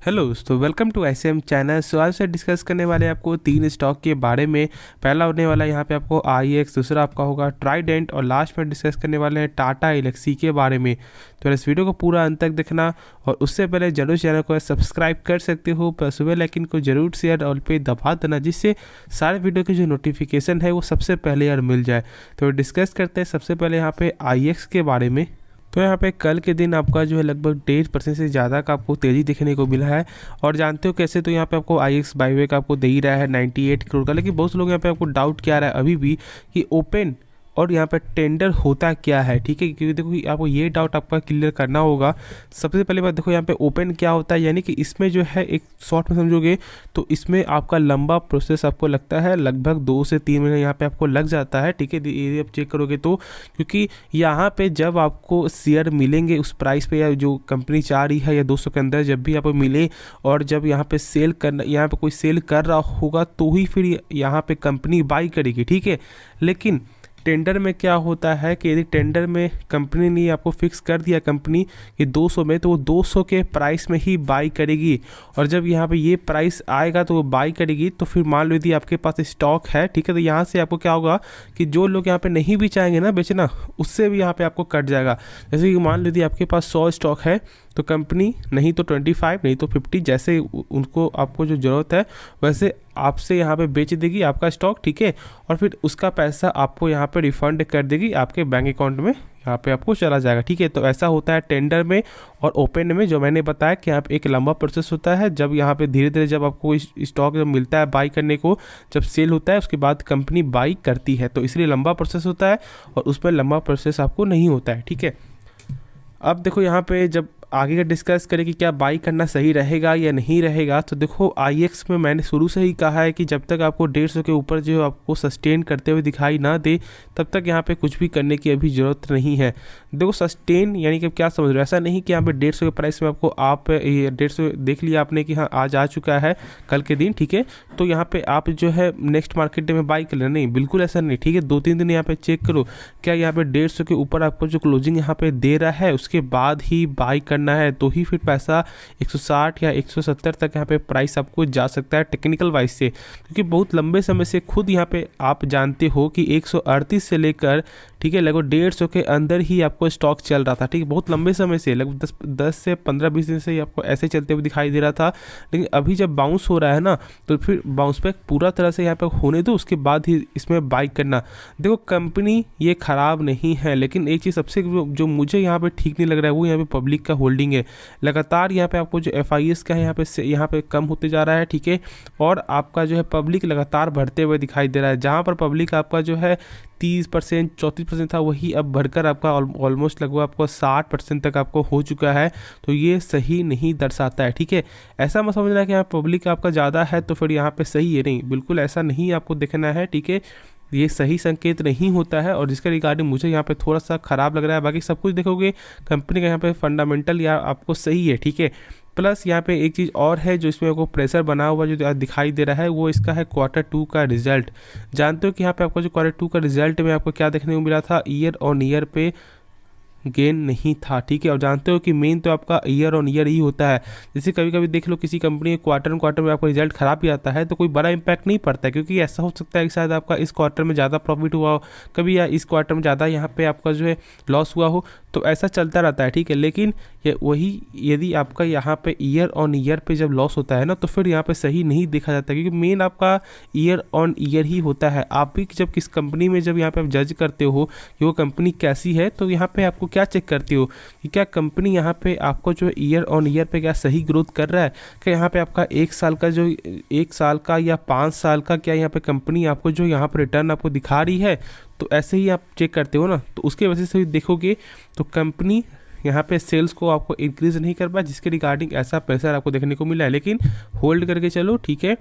Hello दोस्तों, welcome to ICM channel. सो आज से डिस्कस करने वाले हैं आपको 3 स्टॉक के बारे में। पहला होने वाला है यहाँ पे आपको IEX, दूसरा आपका होगा ट्राइडेंट और लास्ट में डिस्कस करने वाले हैं टाटा एल्क्सी के बारे में। तो इस वीडियो को पूरा अंत तक देखना और उससे पहले जरूर चैनल को सब्सक्राइब कर सकते हो, प्लस बेल आइकन को जरूर शेयर और पे दबा देना, जिससे सारे वीडियो की जो नोटिफिकेशन है वो सबसे पहले यार मिल जाए। तो डिस्कस करते हैं सबसे पहले यहाँ पे IEX के बारे में। तो यहाँ पे कल के दिन आपका जो है लगभग 1.5% से ज़्यादा का आपको तेज़ी देखने को मिला है। और जानते हो कैसे, तो यहाँ पे आपको IEX बाईवेक आपको दे ही रहा है 98 करोड़ का। लेकिन बहुत लोग यहाँ पे आपको डाउट क्या आ रहा है अभी भी कि ओपन और यहाँ पे टेंडर होता क्या है, ठीक है। क्योंकि देखो आपको ये डाउट आपका क्लियर करना होगा। सबसे पहले बात देखो यहाँ पे ओपन क्या होता है, यानी कि इसमें जो है एक शॉर्ट में समझोगे तो इसमें आपका लंबा प्रोसेस आपको लगता है, लगभग 2 से 3 महीने यहाँ पे आपको लग जाता है, ठीक है। ये आप चेक करोगे तो, क्योंकि यहाँ पे जब आपको शेयर मिलेंगे उस प्राइस पे, या जो कंपनी चाह रही है या 200 के अंदर जब भी आपको मिले, और जब यहाँ पे सेल करना, यहाँ पे कोई सेल कर रहा होगा तो ही फिर यहाँ पे कंपनी बाई करेगी, ठीक है। लेकिन टेंडर में क्या होता है कि यदि टेंडर में कंपनी ने आपको फिक्स कर दिया कंपनी कि 200 में, तो वो 200 के प्राइस में ही बाई करेगी। और जब यहाँ पे ये प्राइस आएगा तो वो बाई करेगी। तो फिर मान लो यदि आपके पास स्टॉक है, ठीक है, तो यहाँ से आपको क्या होगा कि जो लोग यहाँ पे नहीं भी चाहेंगे ना बेचना, उससे भी यहाँ पे आपको कट जाएगा। जैसे कि मान लो यदि आपके पास 100 स्टॉक है तो कंपनी नहीं तो 25 नहीं तो 50, जैसे उनको आपको जो ज़रूरत है वैसे आपसे यहाँ पे बेच देगी आपका स्टॉक, ठीक है। और फिर उसका पैसा आपको यहाँ पे रिफंड कर देगी आपके बैंक अकाउंट में, यहाँ पे आपको चला जाएगा, ठीक है। तो ऐसा होता है टेंडर में। और ओपन में जो मैंने बताया कि यहाँ पे एक लंबा प्रोसेस होता है, जब यहाँ पे धीरे धीरे जब आपको स्टॉक जब मिलता है बाई करने को, जब सेल होता है उसके बाद कंपनी बाई करती है, तो इसलिए लंबा प्रोसेस होता है और उसमें लंबा प्रोसेस आपको नहीं होता है, ठीक है। अब देखो यहाँ पे जब आगे का डिस्कस करें कि क्या बाई करना सही रहेगा या नहीं रहेगा, तो देखो IEX में मैंने शुरू से ही कहा है कि जब तक आपको 150 के ऊपर जो आपको सस्टेन करते हुए दिखाई ना दे, तब तक यहाँ पे कुछ भी करने की अभी ज़रूरत नहीं है। देखो सस्टेन यानी कि क्या समझ रहे हो, ऐसा नहीं कि यहाँ पे 150 के प्राइस में आपको आप 150 देख लिया आपने कि हाँ आज आ चुका है कल के दिन, ठीक है, तो यहाँ पे आप जो है नेक्स्ट मार्केट डे में बाई कर लेना, नहीं, बिल्कुल ऐसा नहीं, ठीक है। 2-3 दिन यहाँ पे चेक करो क्या यहाँ पे 150 के ऊपर आपको जो क्लोजिंग यहाँ पे दे रहा है, उसके बाद ही बाई करना है, तो ही फिर पैसा 160 या 170 तक यहाँ पे प्राइस आपको जा सकता है टेक्निकल वाइज से। क्योंकि बहुत लंबे समय से खुद यहाँ पे आप जानते हो कि 138 से लेकर, ठीक है, लगभग 150 के अंदर ही आपको स्टॉक चल रहा था, ठीक है, बहुत लंबे समय से, लगभग 10 से 15-20 दिन से ही आपको ऐसे चलते हुए दिखाई दे रहा था। लेकिन अभी जब बाउंस हो रहा है ना, तो फिर बाउंस बैक पूरा तरह से यहाँ पे होने दो, उसके बाद ही इसमें बाई करना। देखो कंपनी ये ख़राब नहीं है, लेकिन एक चीज़ सबसे जो मुझे यहाँ पे ठीक नहीं लग रहा है वो यहाँ पे पब्लिक का होल्डिंग है। लगातार यहाँ पे आपको जो FIS का यहाँ पे कम होते जा रहा है, ठीक है। और आपका जो है पब्लिक लगातार बढ़ते हुए दिखाई दे रहा है। जहाँ पर पब्लिक आपका जो है 30% 34% था, वही अब बढ़कर आपका ऑलमोस्ट लगभग आपको 60% तक आपको हो चुका है। तो ये सही नहीं दर्शाता है, ठीक है। ऐसा मत समझना कि यहाँ पब्लिक आपका ज़्यादा है तो फिर यहाँ पे सही है, नहीं, बिल्कुल ऐसा नहीं आपको देखना है, ठीक है। ये सही संकेत नहीं होता है और जिसके रिगार्डिंग मुझे यहाँ पे थोड़ा सा ख़राब लग रहा है। बाकी सब कुछ देखोगे कंपनी का यहाँ पे फंडामेंटल या आपको सही है, ठीक है। प्लस यहाँ पे एक चीज़ और है जो इसमें आपको प्रेशर बना हुआ जो दिखाई दे रहा है, वो इसका है Q2 का रिजल्ट। जानते हो कि यहाँ पे आपको जो Q2 का रिजल्ट में आपको क्या देखने को मिला था, ईयर ऑन ईयर पे गेन नहीं था, ठीक है। और जानते हो कि मेन तो आपका ईयर ऑन ईयर ही होता है। जैसे कभी कभी देख लो किसी कंपनी के क्वार्टर में आपका रिजल्ट खराब भी आता है तो कोई बड़ा इंपैक्ट नहीं पड़ता है, क्योंकि ऐसा हो सकता है कि शायद आपका इस क्वार्टर में ज़्यादा प्रॉफिट हुआ हो कभी, या इस क्वार्टर में ज़्यादा यहाँ पे आपका जो है लॉस हुआ हो, तो ऐसा चलता रहता है, ठीक है। लेकिन वही यदि आपका यहाँ पे ईयर ऑन ईयर पे जब लॉस होता है ना, तो फिर यहाँ पे सही नहीं देखा जाता, क्योंकि मेन आपका ईयर ऑन ईयर ही होता है। आप भी जब किस कंपनी में जब यहाँ पे आप जज करते हो कि वो कंपनी कैसी है, तो यहाँ पे आपको क्या चेक करते हो कि क्या कंपनी यहाँ पे आपको जो ईयर ऑन ईयर पे क्या सही ग्रोथ कर रहा है, क्या यहाँ पे आपका 1 साल का जो 1 साल का या 5 साल का क्या यहाँ पे कंपनी आपको जो यहाँ पे रिटर्न आपको दिखा रही है। तो ऐसे ही आप चेक करते हो ना, तो उसके वजह से देखोगे तो कंपनी यहाँ पे सेल्स को आपको इंक्रीज नहीं कर पाया, जिसके रिगार्डिंग ऐसा प्रेशर आपको देखने को मिला है। लेकिन होल्ड करके चलो, ठीक है,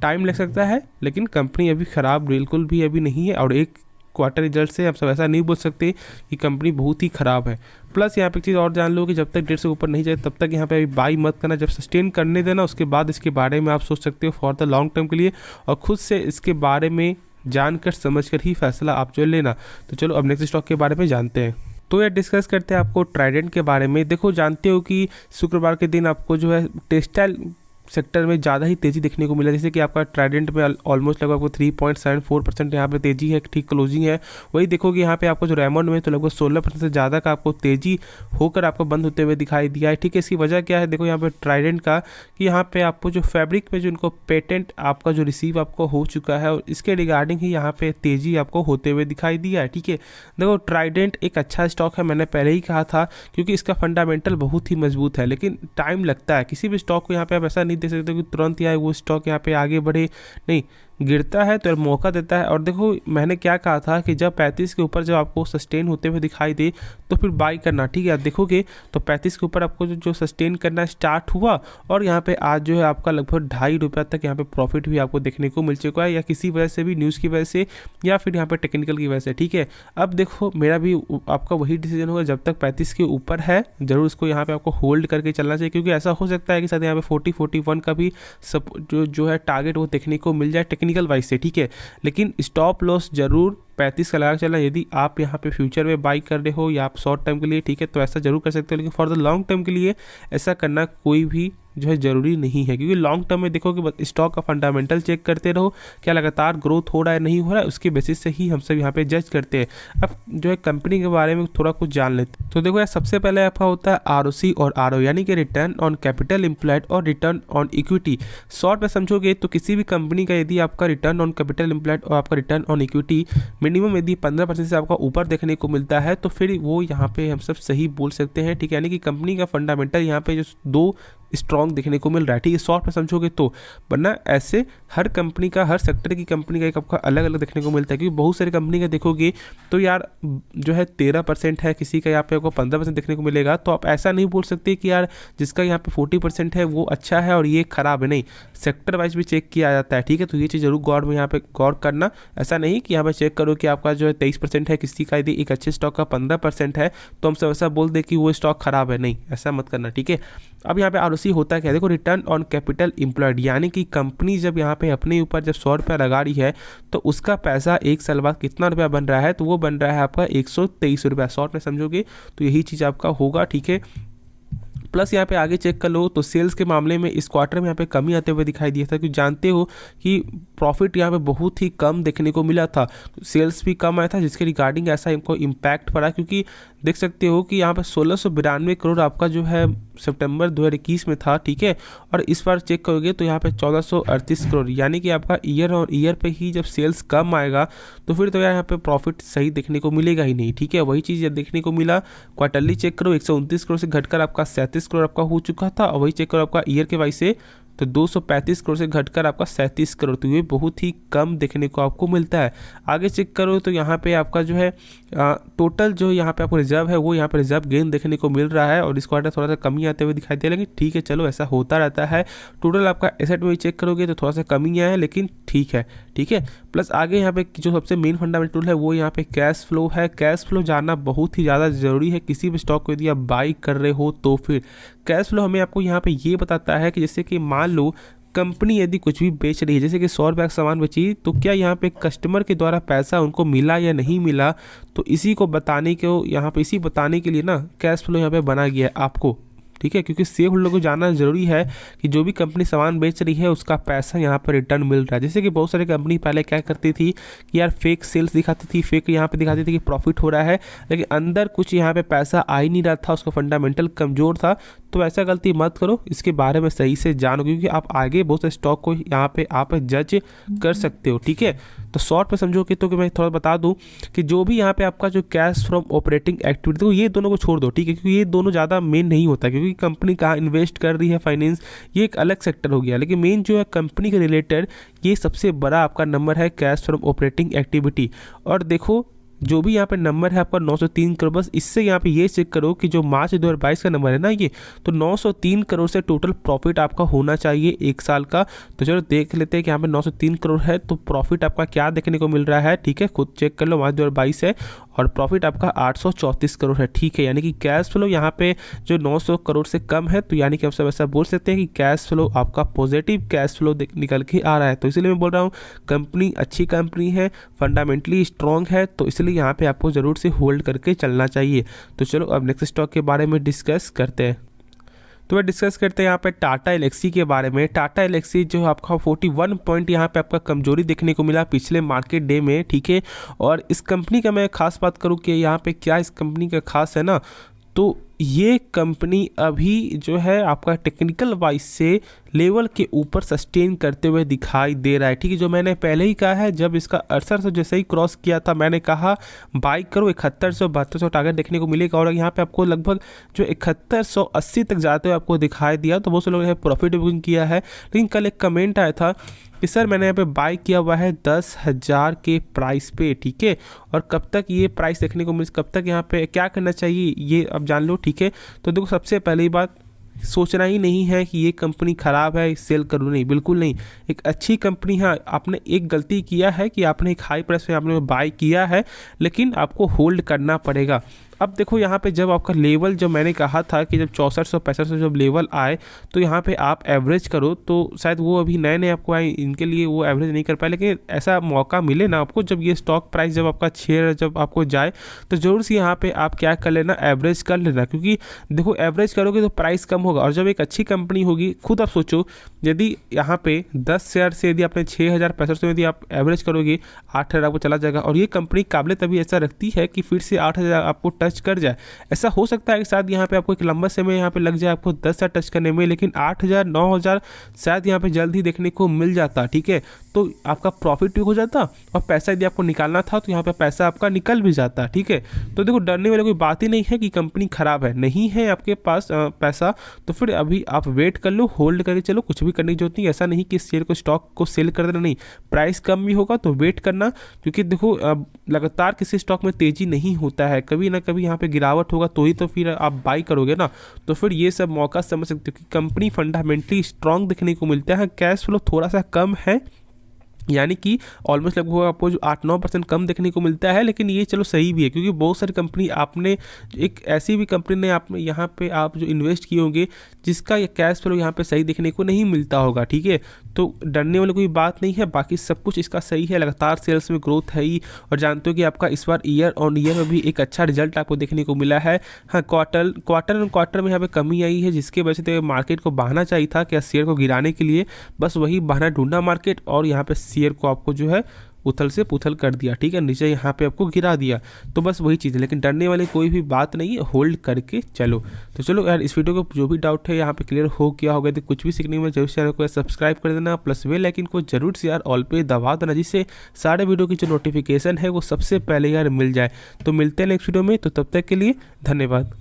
टाइम लग सकता है, लेकिन कंपनी अभी ख़राब बिल्कुल भी अभी नहीं है। और एक क्वार्टर रिजल्ट से आप सब ऐसा नहीं बोल सकते कि कंपनी बहुत ही ख़राब है। प्लस यहाँ पे एक चीज़ और जान लो कि जब तक 150 से ऊपर नहीं जाए तब तक यहाँ पे अभी बाई मत करना। जब सस्टेन करने देना उसके बाद इसके बारे में आप सोच सकते हो फॉर द लॉन्ग टर्म के लिए, और खुद से इसके बारे में जानकर समझकर ही फैसला आप जो लेना। तो चलो अब नेक्स्ट स्टॉक के बारे में जानते हैं। तो ये डिस्कस करते हैं आपको ट्राइडेंट के बारे में। देखो जानते हो कि शुक्रवार के दिन आपको जो है टेक्सटाइल सेक्टर में ज़्यादा ही तेज़ी देखने को मिला, जैसे कि आपका ट्राइडेंट में ऑलमोस्ट लगभग आपको 3.74% यहाँ पे तेज़ी है, ठीक क्लोजिंग है। वही देखोगे यहाँ पे आपको जो रेमंड में तो लगभग 16% से ज़्यादा का आपको तेज़ी होकर आपको बंद होते हुए दिखाई दिया है। ठीक है, इसकी वजह क्या है, देखो यहाँ पे ट्राइडेंट का कि यहाँ पे आपको जो फैब्रिक में जो इनको पेटेंट आपका जो रिसीव आपको हो चुका है और इसके रिगार्डिंग ही यहाँ पे तेज़ी आपको होते हुए दिखाई दिया है। ठीक है, देखो ट्राइडेंट एक अच्छा स्टॉक है, मैंने पहले ही कहा था, क्योंकि इसका फंडामेंटल बहुत ही मजबूत है, लेकिन टाइम लगता है। किसी भी स्टॉक को यहाँ पे आप ऐसा नहीं देख सकते कि तुरंत ही वो स्टॉक यहाँ पे आगे बढ़े, नहीं, गिरता है तो मौका देता है। और देखो मैंने क्या कहा था कि जब 35 के ऊपर जब आपको सस्टेन होते हुए दिखाई दे तो फिर बाई करना। ठीक है, आप देखोगे तो 35 के ऊपर आपको जो सस्टेन करना स्टार्ट हुआ और यहाँ पे आज जो है आपका लगभग ₹2.5 तक यहाँ पे प्रॉफिट भी आपको देखने को मिल चुका है, या किसी वजह से भी, न्यूज़ की वजह से या फिर यहाँ पे टेक्निकल की वजह से। ठीक है, अब देखो मेरा भी आपका वही डिसीजन होगा, जब तक 35 के ऊपर है जरूर इसको यहाँ पे आपको होल्ड करके चलना चाहिए, क्योंकि ऐसा हो सकता है कि शायद यहाँ पे 40-41 का भी जो है टारगेट वो देखने को मिल जाए टेक्निकल वाइज से। ठीक है, लेकिन स्टॉप लॉस जरूर 35 का लगा चलना यदि आप यहाँ पे फ्यूचर में बाई कर रहे हो या आप शॉर्ट टर्म के लिए। ठीक है, तो ऐसा जरूर कर सकते हो, लेकिन फॉर द लॉन्ग टर्म के लिए ऐसा करना कोई भी जो है ज़रूरी नहीं है, क्योंकि लॉन्ग टर्म में देखो कि स्टॉक का फंडामेंटल चेक करते रहो, क्या लगातार ग्रोथ हो रहा है नहीं हो रहा है, उसके बेसिस से ही हम सब यहाँ पे जज करते हैं। अब जो है कंपनी के बारे में थोड़ा कुछ जान लेते हैं। तो देखो यार, सबसे पहले आपका होता है ROC और ROE, यानी कि रिटर्न ऑन कैपिटल एम्प्लॉयड और रिटर्न ऑन इक्विटी। शॉर्ट में समझोगे तो किसी भी कंपनी का यदि आपका रिटर्न ऑन कैपिटल एम्प्लॉयड और आपका रिटर्न ऑन इक्विटी मिनिमम यदि 15% से आपका ऊपर देखने को मिलता है तो फिर वो यहाँ पे हम सब सही बोल सकते हैं। ठीक है, यानी कि कंपनी का फंडामेंटल यहाँ पे जो दो स्ट्रॉन्ग देखने को मिल रहा है। ठीक है, शॉर्ट में समझोगे तो, वरना ऐसे हर कंपनी का, हर सेक्टर की कंपनी का एक आपका अलग अलग देखने को मिलता है, क्योंकि बहुत सारी कंपनी का देखोगे तो यार जो है 13% है, किसी का यहाँ पे आपको 15% देखने को मिलेगा। तो आप ऐसा नहीं बोल सकते कि यार जिसका यहाँ पे 40% है वो अच्छा है और ये खराब है, नहीं, सेक्टर वाइज भी चेक किया जाता है। ठीक है, तो ये चीज़ जरूर गौर में यहाँ पे गौर करना, ऐसा नहीं कि यहाँ पे चेक करो कि आपका जो है 23% है, किसी का यदि एक अच्छे स्टॉक का 15% है तो हम सब ऐसा बोल दे कि वो स्टॉक खराब है, नहीं, ऐसा मत करना। ठीक है, अब यहाँ पे ROC होता है क्या, देखो रिटर्न ऑन कैपिटल एम्प्लॉयड, यानी कि कंपनी जब यहाँ पे अपने ऊपर जब 100 रुपया लगा रही है तो उसका पैसा एक साल बाद कितना रुपया बन रहा है, तो वो बन रहा है आपका 123 रुपया। शॉर्ट में समझोगे तो यही चीज़ आपका होगा। ठीक है, प्लस यहाँ पे आगे चेक कर लो तो सेल्स के मामले में इस क्वार्टर में यहाँ पे कमी आते हुए दिखाई दिया था, क्योंकि जानते हो कि प्रॉफिट यहाँ पे बहुत ही कम देखने को मिला था, सेल्स भी कम आया था, जिसके रिगार्डिंग ऐसा इनको इम्पैक्ट पड़ा। क्योंकि देख सकते हो कि यहाँ पे 1692 करोड़ आपका जो है सितंबर 2021 में था। ठीक है, और इस बार चेक करोगे तो यहाँ पे 1438 करोड़, यानी कि आपका ईयर और ईयर पे ही जब सेल्स कम आएगा तो फिर तो यार यहाँ पे प्रॉफिट सही देखने को मिलेगा ही नहीं। ठीक है, वही चीज़ देखने को मिला। क्वार्टरली चेक करो 129 करोड़ से घटकर आपका 37 करोड़ आपका हो चुका था, और वही चेक करो आपका ईयर के वाइज से तो 235 करोड़ से घटकर आपका 37 करोड़, तो ये बहुत ही कम देखने को आपको मिलता है। आगे चेक करो तो यहाँ पे आपका जो है टोटल जो यहाँ पे आपको रिजर्व है वो यहाँ पे रिजर्व गेन देखने को मिल रहा है, और इस क्वार्टर थोड़ा सा कमी आते हुए दिखाई दे, लेकिन ठीक है चलो ऐसा होता रहता है। टोटल आपका एसेट में चेक करोगे तो थोड़ा सा कमी आया है, लेकिन ठीक है। ठीक है, प्लस आगे यहाँ पे जो सबसे मेन फंडामेंटल है वो यहाँ पे कैश फ्लो है। कैश फ्लो जानना बहुत ही ज़्यादा ज़रूरी है किसी भी स्टॉक को यदि आप बाई कर रहे हो तो। फिर कैश फ्लो हमें आपको यहाँ पे ये बताता है कि जैसे कि मान लो कंपनी यदि कुछ भी बेच रही है, जैसे कि 100 रुपये का सामान बेची, तो क्या यहाँ पे कस्टमर के द्वारा पैसा उनको मिला या नहीं मिला, तो इसी को बताने को यहाँ पे, इसी बताने के लिए ना कैश फ्लो यहाँ पे बना गया है आपको। ठीक है, क्योंकि शेयर होल्डर को जानना जरूरी है कि जो भी कंपनी सामान बेच रही है उसका पैसा यहाँ पर रिटर्न मिल रहा है। जैसे कि बहुत सारी कंपनी पहले क्या करती थी कि यार फेक सेल्स दिखाती थी, फेक यहाँ पे दिखाती थी कि प्रॉफिट हो रहा है, लेकिन अंदर कुछ यहाँ पे पैसा आ ही नहीं रहा था, उसका फंडामेंटल कमज़ोर था। तो ऐसा गलती मत करो, इसके बारे में सही से जानो, क्योंकि आप आगे बहुत सारे स्टॉक को यहाँ पे आप जज कर सकते हो। ठीक है, तो शॉर्ट में समझोगे तो कि मैं थोड़ा बता दूं कि जो भी यहाँ पे आपका जो कैश फ्रॉम ऑपरेटिंग एक्टिविटी, तो ये दोनों को छोड़ दो। ठीक है, क्योंकि ये दोनों ज़्यादा मेन नहीं होता, क्योंकि कंपनी कहाँ इन्वेस्ट कर रही है, फाइनेंस, ये एक अलग सेक्टर हो गया, लेकिन मेन जो है कंपनी के रिलेटेड ये सबसे बड़ा आपका नंबर है कैश फ्रॉम ऑपरेटिंग एक्टिविटी। और देखो जो भी यहाँ पे नंबर है आपका 903 करोड़, बस इससे यहाँ पे ये चेक करो कि जो मार्च 2022 का नंबर है ना ये, तो 903 करोड़ से टोटल प्रॉफिट आपका होना चाहिए एक साल का। तो चलो देख लेते हैं कि यहाँ पे 903 करोड़ है तो प्रॉफिट आपका क्या देखने को मिल रहा है। ठीक है, खुद चेक कर लो, मार्च 2022 है और प्रॉफिट आपका 834 करोड़ है, ठीक है। यानी कि कैश फ्लो यहाँ पे जो 900 करोड़ से कम है, तो यानी कि आप सब ऐसा बोल सकते हैं कि कैश फ्लो आपका पॉजिटिव कैश फ्लो निकल के आ रहा है। तो इसलिए मैं बोल रहा हूँ कंपनी अच्छी कंपनी है, फंडामेंटली स्ट्रॉन्ग है, तो इसलिए यहाँ पे आपको ज़रूर से होल्ड करके चलना चाहिए। तो चलो अब नेक्स्ट स्टॉक के बारे में डिस्कस करते हैं। तो मैं डिस्कस करते हैं यहाँ पे टाटा एलेक्सी के बारे में। टाटा एलेक्सी जो आपका 41 पॉइंट यहाँ पे आपका कमजोरी देखने को मिला पिछले मार्केट डे में, ठीक है। और इस कंपनी का मैं खास बात करूँ कि यहाँ पे क्या इस कंपनी का खास है ना, तो ये कंपनी अभी जो है आपका टेक्निकल वाइज से लेवल के ऊपर सस्टेन करते हुए दिखाई दे रहा है, ठीक है। जो मैंने पहले ही कहा है, जब इसका 6800 जैसे ही क्रॉस किया था, मैंने कहा बाई करो, 7100 7200 टारगेट देखने को मिलेगा। और यहाँ पे आपको लगभग जो 7180 तक जाते हुए आपको दिखाई दिया, तो बहुत से लोगों ने प्रॉफिट बुकिंग किया है। लेकिन कल एक कमेंट आया था कि सर मैंने यहाँ पे बाई किया हुआ है 10,000 के प्राइस पे, ठीक है। और कब तक ये प्राइस देखने को मिल, कब तक यहाँ पे क्या करना चाहिए ये अब जान लो, ठीक है। तो देखो सबसे पहली बात, सोचना ही नहीं है कि ये कंपनी ख़राब है सेल करूँ, नहीं, बिल्कुल नहीं। एक अच्छी कंपनी है। आपने एक गलती किया है कि आपने एक हाई प्राइस में आपने बाई किया है, लेकिन आपको होल्ड करना पड़ेगा। अब देखो यहाँ पे जब आपका लेवल, जो मैंने कहा था कि जब 6400 6500 जब लेवल आए, तो यहाँ पे आप एवरेज करो, तो शायद वो अभी नए नए आपको आए, इनके लिए वो एवरेज नहीं कर पाए। लेकिन ऐसा मौका मिले ना आपको, जब ये स्टॉक प्राइस जब आपका शेयर जब आपको जाए, तो ज़रूर से यहाँ पे आप क्या कर लेना, एवरेज कर लेना। क्योंकि देखो एवरेज करोगे तो प्राइस कम होगा, और जब एक अच्छी कंपनी होगी, खुद आप सोचो, यदि यहाँ पे 10 शेयर से यदि आपने 6500 में यदि आप एवरेज करोगे, 8000 आपको चला जाएगा। और ये कंपनी काबिलियत अभी ऐसा रखती है कि फिर से 8000 आपको टच कर जाए। ऐसा हो सकता है कि शायद यहाँ पे आपको एक लंबा समय यहाँ पे लग जाए आपको 10,000 टच करने में, लेकिन 8,000 9,000 शायद यहाँ पे जल्द ही देखने को मिल जाता, ठीक है। तो आपका प्रॉफिट भी हो जाता, और पैसा यदि आपको निकालना था तो यहाँ पे पैसा आपका निकल भी जाता, ठीक है। तो देखो डरने वाली कोई बात ही नहीं है कि कंपनी खराब है, नहीं है आपके पास पैसा, तो फिर अभी आप वेट कर लो, होल्ड करके चलो, कुछ भी करने की जरूरत नहीं। ऐसा नहीं कि शेयर को, स्टॉक को सेल कर देना, नहीं, प्राइस कम भी होगा तो वेट करना। क्योंकि देखो लगातार किसी स्टॉक में तेजी नहीं होता है, कभी ना कभी यहाँ पे गिरावट होगा, तो ही तो फिर आप बाई करोगे ना। तो फिर ये सब मौका समझ सकते हो कि कंपनी फंडामेंटली स्ट्रांग देखने को मिलता है। कैश फ्लो थोड़ा सा कम है, यानी कि ऑलमोस्ट लगभग आपको जो 8-9% कम देखने को मिलता है, लेकिन ये चलो सही भी है। क्योंकि बहुत सारी कंपनी आपने, एक ऐसी भी कंपनी ने आप यहाँ पे आप जो इन्वेस्ट किए होंगे, जिसका ये कैश फ्लो यहाँ पे सही देखने को नहीं मिलता होगा, ठीक है। तो डरने वाली कोई बात नहीं है, बाकी सब कुछ इसका सही है, लगातार सेल्स में ग्रोथ है ही। और जानते हो कि आपका इस बार ईयर ऑन ईयर में भी एक अच्छा रिजल्ट आपको देखने को मिला है। हाँ, क्वार्टर में यहाँ पे कमी आई है, जिसकी वजह से मार्केट को बहाना चाहिए था क्या शेयर को गिराने के लिए, बस वही बहाना ढूंढा मार्केट, और यहाँ पे शेयर को आपको जो है उथल से पुथल कर दिया, ठीक है, नीचे यहाँ पे आपको गिरा दिया। तो बस वही चीज़ है, लेकिन डरने वाली कोई भी बात नहीं है, होल्ड करके चलो। तो चलो यार, इस वीडियो को जो भी डाउट है यहाँ पे क्लियर हो गया होगा, तो कुछ भी सीखने में जरूर चैनल को सब्सक्राइब कर देना, प्लस बेल आइकन को जरूर से यार ऑल पे दबा देना, जिससे सारे वीडियो की जो नोटिफिकेशन है वो सबसे पहले यार मिल जाए। तो मिलते हैं नेक्स्ट वीडियो में, तो तब तक के लिए धन्यवाद।